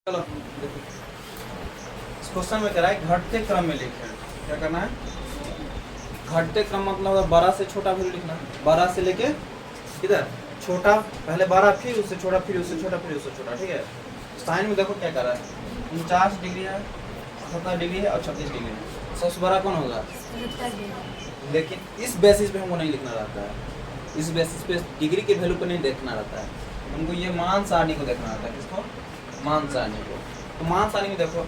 चलो देखो, इस क्वेश्चन में कह रहा है घटते क्रम में लिखें। क्या करना है? घटते क्रम मतलब है बड़ा से छोटा वैल्यू लिखना है। बड़ा से लेके किधर छोटा, पहले बड़ा फिर उससे छोटा फिर उससे छोटा फिर उससे छोटा। ठीक है। साइन में देखो क्या कर रहा है, 49 डिग्री है, 70 डिग्री है और 36 डिग्री है। सबसे बड़ा कौन होगा? लेकिन इस बेसिस पे हमको नहीं लिखना रहता है। इस बेसिस पे डिग्री के वैल्यू को नहीं देखना रहता है, हमको ये मान सारणी को देखना रहता है। किसको? मान सारणी को। तो मान सारणी में देखो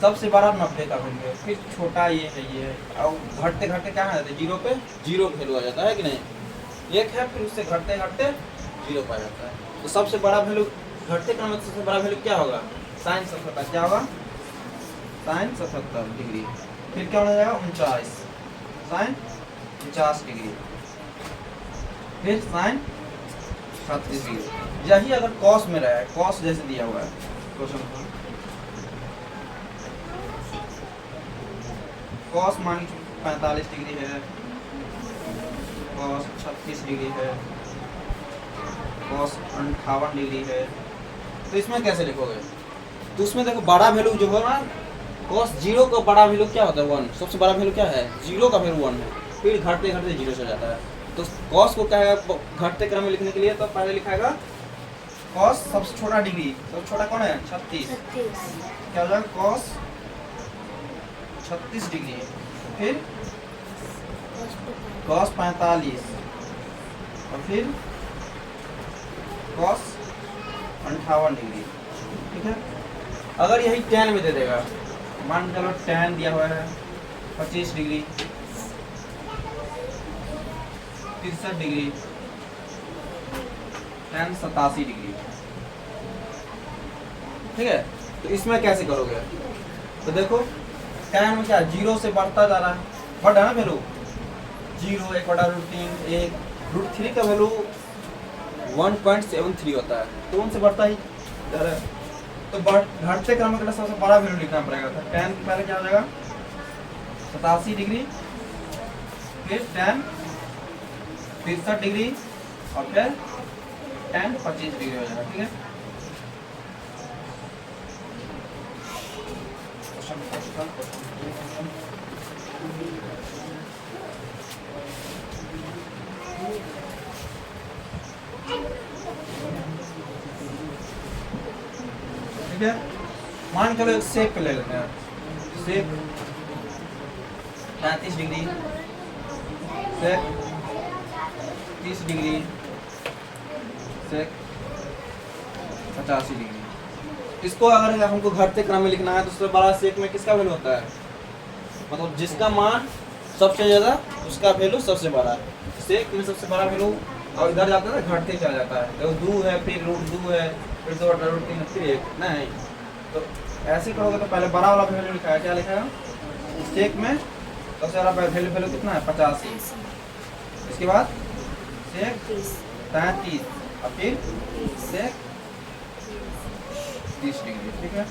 सबसे बड़ा 90 का वैल्यू है, फिर छोटा ये है, ये है, और घटते घटते क्या है, जीरो पे जीरो वैल्यू आ जाता है कि नहीं। एक है फिर उससे घटते घटते जीरो पर आ जाता है। तो सबसे बड़ा वैल्यू घटते क्रम में सबसे बड़ा वैल्यू क्या होगा? साइन 77। क्या होगा? Sine 77 degree. फिर क्या हो जाएगा? 49 साइन 50 डिग्री, फिर साइन 36 डिग्री। यही अगर कॉस में रहा है, कॉस जैसे दिया हुआ है क्वेश्चन को, कॉस मान लीजिए 45 डिग्री है, कॉस 36 डिग्री है, कॉस 58 डिग्री है, तो इसमें कैसे लिखोगे? तो उसमें देखो बड़ा वैल्यू जो होगा ना, कॉस जीरो का बड़ा वैल्यू क्या होता है? 1। सबसे बड़ा वैल्यू क्या है? जीरो का वैल्यू 1 है, फिर घटते घटते जीरो से हो जाता है। तो कॉस को क्या है घटते क्रम में लिखने के लिए, तो पहले लिखाएगा कॉस सबसे छोटा डिग्री, सबसे छोटा कौन है? 36। क्या हो जाएगा? कॉस 36 डिग्री, फिर कॉस 45 और फिर कॉस 58 डिग्री। ठीक है। अगर यही tan में दे देगा, मान चलो tan दिया हुआ है 25 डिग्री, 63 डिग्री, tan 87 डिग्री। ठीक है। तो इसमें कैसे करोगे? तो देखो tan में क्या जीरो से बढ़ता जा रहा है, बढ़ रहा है ना वैल्यू, 0 1/√3 1 √3 का वैल्यू 1.73 होता है, तो उनसे बढ़ता ही जा रहा है। तो घटते क्रम में सबसे बड़ा वैल्यू लिखना पड़ेगा। तो tan पहले क्या हो जाएगा? 87 डिग्री, फिर tan 63 डिग्री और फिर tan 25 डिग्री हो जाएगा। ठीक है। ठीक है। मान चलो एक सेक ले लेते हैं, सेक 35 डिग्री, सेक 30 डिग्री, सेक 85 डिग्री। इसको अगर हमको घटते क्रम में लिखना है तो सबसे बड़ा सेक में किसका वैल्यू होता है? मतलब जिसका मान सबसे ज्यादा उसका वैल्यू सबसे बड़ा है। सेक में सबसे बड़ा वैल्यू, और इधर जाता है घटते चला जाता है, तो 2 है, फिर √2 है, फिर 2/√3 फिर 1 नहीं। तो ऐसे करोगे तो पहले बड़ा वाला वैल्यू लिखा है। क्या लिखा है? सेक में सबसे बड़ा वैल्यू कितना है? 85। इसके बाद सेक 33 और फिर सेक 30 डिग्री। ठीक है।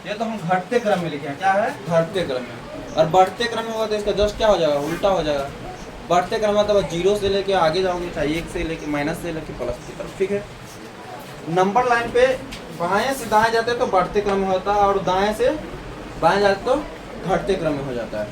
ये तो हम घटते क्रम में लिखे हैं। क्या है? घटते क्रम में। और बढ़ते क्रम में होगा तो इसका जस्ट क्या हो जाएगा? उल्टा हो जाएगा। बढ़ते क्रम में तो जीरो से लेके आगे जाओगे, चाहे 1 से लेके माइनस से लेके प्लस की तरफ। ठीक है। नंबर लाइन पे बाएं से दाएं जाते तो बढ़ते क्रम में होता है, और दाएं से बाएं जाते तो घटते क्रम में हो जाता है।